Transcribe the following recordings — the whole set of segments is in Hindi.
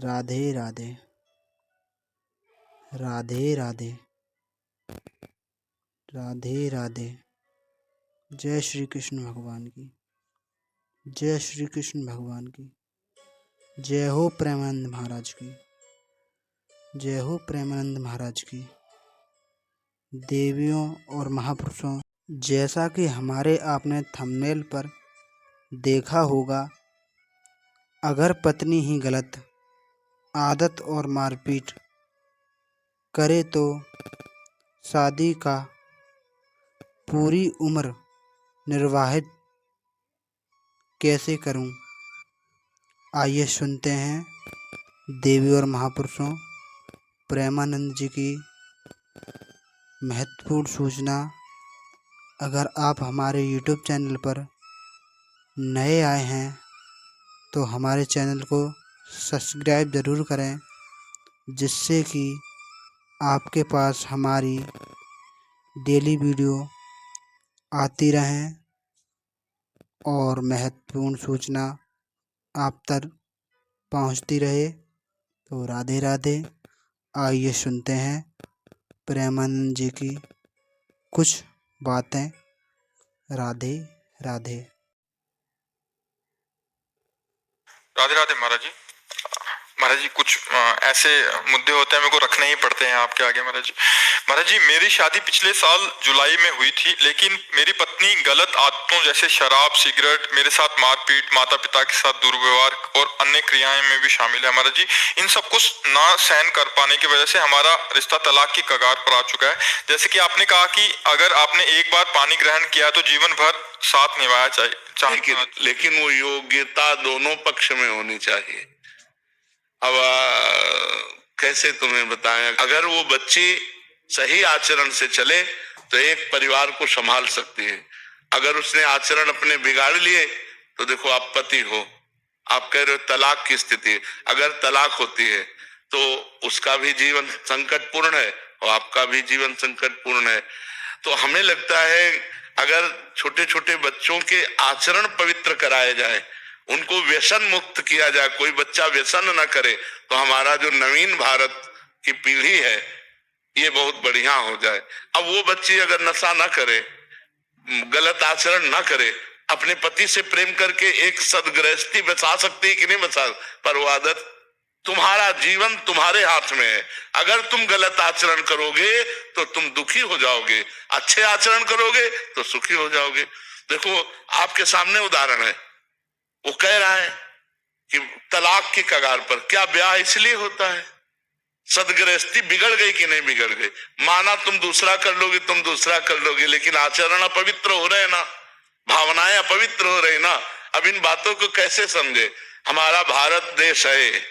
राधे राधे। राधे राधे। राधे राधे। जय श्री कृष्ण भगवान की। जय श्री कृष्ण भगवान की। जय हो प्रेमानंद महाराज की। जय हो प्रेमानंद महाराज की। देवियों और महापुरुषों, जैसा कि हमारे आपने थंबनेल पर देखा होगा, अगर पत्नी ही गलत आदत और मारपीट करे तो शादी का पूरी उम्र निर्वाहित कैसे करूं? आइए सुनते हैं देवी और महापुरुषों प्रेमानंद जी की महत्वपूर्ण सूचना। अगर आप हमारे YouTube चैनल पर नए आए हैं तो हमारे चैनल को सब्सक्राइब ज़रूर करें, जिससे कि आपके पास हमारी डेली वीडियो आती रहें और महत्वपूर्ण सूचना आप तक पहुंचती रहे। तो राधे राधे। आइए सुनते हैं प्रेमानंद जी की कुछ बातें। राधे राधे। राधे राधे महाराज जी। महाराज जी कुछ ऐसे मुद्दे होते हैं मेरे को रखने ही पड़ते हैं आपके आगे। महाराज जी, मेरी शादी पिछले साल जुलाई में हुई थी, लेकिन मेरी पत्नी गलत आदतों जैसे शराब, सिगरेट, मेरे साथ मारपीट, माता पिता के साथ दुर्व्यवहार और अन्य क्रियाएं में भी शामिल है। महाराज जी, इन सब कुछ ना सहन कर पाने की वजह से हमारा रिश्ता तलाक की कगार पर आ चुका है। जैसे कि आपने कहा कि अगर आपने एक बार पानी ग्रहण किया तो जीवन भर साथ निभाया चाहिए, लेकिन वो योग्यता दोनों पक्ष में होनी चाहिए। अब कैसे तुम्हें बताएं, अगर वो बच्ची सही आचरण से चले तो एक परिवार को संभाल सकती है। अगर उसने आचरण अपने बिगाड़ लिए तो देखो, आप पति हो, आप कह रहे हो तलाक की स्थिति, अगर तलाक होती है तो उसका भी जीवन संकटपूर्ण है और आपका भी जीवन संकटपूर्ण है। तो हमें लगता है अगर छोटे छोटे बच्चों के आचरण पवित्र कराए जाए, उनको व्यसन मुक्त किया जाए, कोई बच्चा व्यसन न करे, तो हमारा जो नवीन भारत की पीढ़ी है ये बहुत बढ़िया हो जाए। अब वो बच्ची अगर नशा ना करे, गलत आचरण ना करे, अपने पति से प्रेम करके एक सदगृहस्थी बसा सकती है कि नहीं बसा, पर वो आदत, तुम्हारा जीवन तुम्हारे हाथ में है। अगर तुम गलत आचरण करोगे तो तुम दुखी हो जाओगे, अच्छे आचरण करोगे तो सुखी हो जाओगे। देखो आपके सामने उदाहरण है, वो कह रहा है कि तलाक की कगार पर। क्या ब्याह इसलिए होता है? सदगृहस्थी बिगड़ गई कि नहीं बिगड़ गई? माना तुम दूसरा कर लोगे, तुम दूसरा कर लोगे, लेकिन आचरण अपवित्र हो रहे ना, भावनाएं अपवित्र हो रही ना। अब इन बातों को कैसे समझे? हमारा भारत देश है,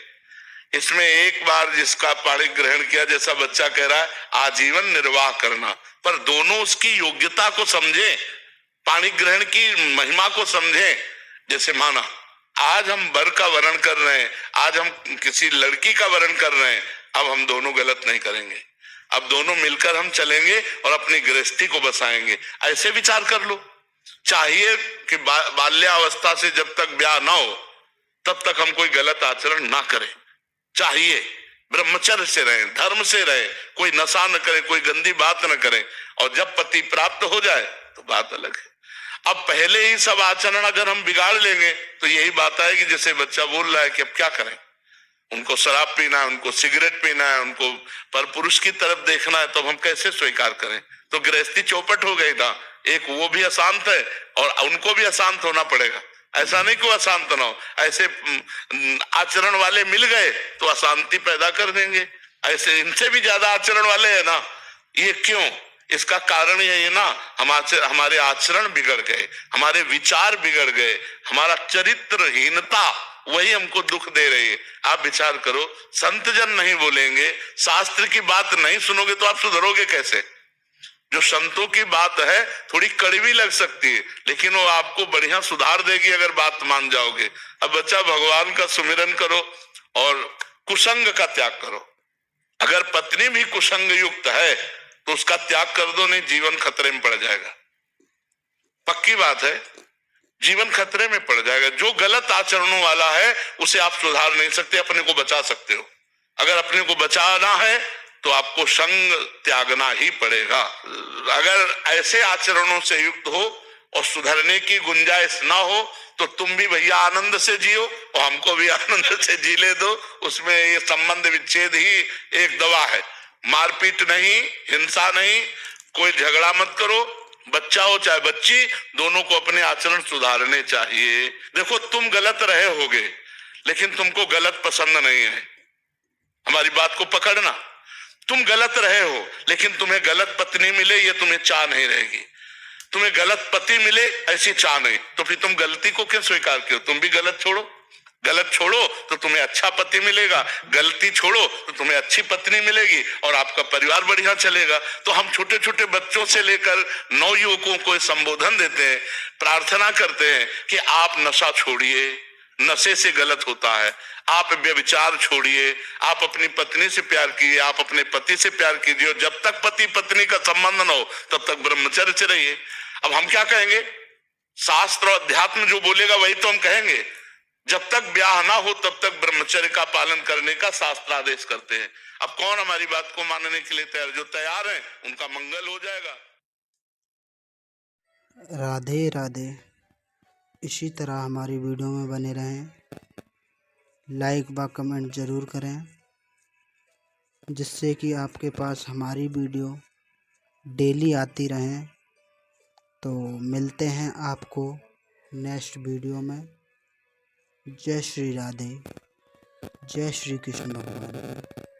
इसमें एक बार जिसका पाणी ग्रहण किया, जैसा बच्चा कह रहा है, आजीवन निर्वाह करना, पर दोनों उसकी योग्यता को समझे, पाणी ग्रहण की महिमा को समझे। जैसे माना आज हम वर का वरण कर रहे हैं, आज हम किसी लड़की का वरण कर रहे हैं, अब हम दोनों गलत नहीं करेंगे, अब दोनों मिलकर हम चलेंगे और अपनी गृहस्थी को बसाएंगे। ऐसे विचार कर लो। चाहिए कि बाल्यावस्था से जब तक ब्याह ना हो तब तक हम कोई गलत आचरण ना करें। चाहिए ब्रह्मचर्य से रहे, धर्म से रहे, कोई नशा न करे, कोई गंदी बात न करे, और जब पति प्राप्त हो जाए तो बात अलग है। अब पहले ही सब आचरण अगर हम बिगाड़ लेंगे तो यही बात आएगी, जैसे बच्चा बोल रहा है कि अब क्या करें, उनको शराब पीना है, उनको सिगरेट पीना है, उनको पर पुरुष की तरफ देखना है, तो हम कैसे स्वीकार करें? तो गृहस्थी चौपट हो गई था। एक वो भी अशांत है और उनको भी अशांत होना पड़ेगा। ऐसा नहीं कि अशांत ना हो, ऐसे आचरण वाले मिल गए तो अशांति पैदा कर देंगे। ऐसे इनसे भी ज्यादा आचरण वाले है ना, ये क्यों? इसका कारण ये ना, हमारे आचरण बिगड़ गए, हमारे विचार बिगड़ गए, हमारा चरित्रहीनता वही हमको दुख दे रही है। आप विचार करो, संत जन नहीं बोलेंगे, शास्त्र की बात नहीं सुनोगे तो आप सुधरोगे कैसे? जो संतों की बात है थोड़ी कड़वी लग सकती है, लेकिन वो आपको बढ़िया सुधार देगी अगर बात मान जाओगे। अब बच्चा भगवान का सुमिरन करो और कुसंग का त्याग करो। अगर पत्नी भी कुसंग युक्त है तो उसका त्याग कर दो, नहीं जीवन खतरे में पड़ जाएगा। पक्की बात है। जीवन खतरे में पड़ जाएगा। जो गलत आचरणों वाला है उसे आप सुधार नहीं सकते, अपने को बचा सकते हो। अगर अपने को बचाना है तो आपको संग त्यागना ही पड़ेगा। अगर ऐसे आचरणों से युक्त हो और सुधरने की गुंजाइश ना हो तो तुम भी भैया आनंद से जियो और हमको भी आनंद से जी ले दो। उसमें ये संबंध विच्छेद ही एक दवा है। मारपीट नहीं, हिंसा नहीं, कोई झगड़ा मत करो। बच्चा हो चाहे बच्ची, दोनों को अपने आचरण सुधारने चाहिए। देखो, तुम गलत रहे होगे लेकिन तुमको गलत पसंद नहीं है। हमारी बात को पकड़ना। तुम गलत रहे हो लेकिन तुम्हें गलत पत्नी मिले ये तुम्हें चाह नहीं रहेगी। तुम्हें गलत पति मिले ऐसी चाह नहीं, तो फिर तुम गलती को क्यों स्वीकार किया? तुम भी गलत छोड़ो। गलत छोड़ो तो तुम्हें अच्छा पति मिलेगा, गलती छोड़ो तो तुम्हें अच्छी पत्नी मिलेगी और आपका परिवार बढ़िया चलेगा। तो हम छोटे छोटे बच्चों से लेकर नवयुवकों को संबोधन देते हैं, प्रार्थना करते हैं कि आप नशा छोड़िए, नशे से गलत होता है। आप व्यभिचार छोड़िए, आप अपनी पत्नी से प्यार कीजिए, आप अपने पति से प्यार कीजिए। और जब तक पति पत्नी का संबंध न हो तब तक ब्रह्मचर्य से रहिए। अब हम क्या कहेंगे? शास्त्र और अध्यात्म जो बोलेगा वही तो हम कहेंगे। जब तक ब्याह ना हो तब तक ब्रह्मचर्य का पालन करने का शास्त्र आदेश करते हैं। अब कौन हमारी बात को मानने के लिए तैयार? जो तैयार हैं उनका मंगल हो जाएगा। राधे राधे। इसी तरह हमारी वीडियो में बने रहें, लाइक व कमेंट ज़रूर करें, जिससे कि आपके पास हमारी वीडियो डेली आती रहें। तो मिलते हैं आपको नेक्स्ट वीडियो में। जय श्री राधे, जय श्री कृष्ण भगवान।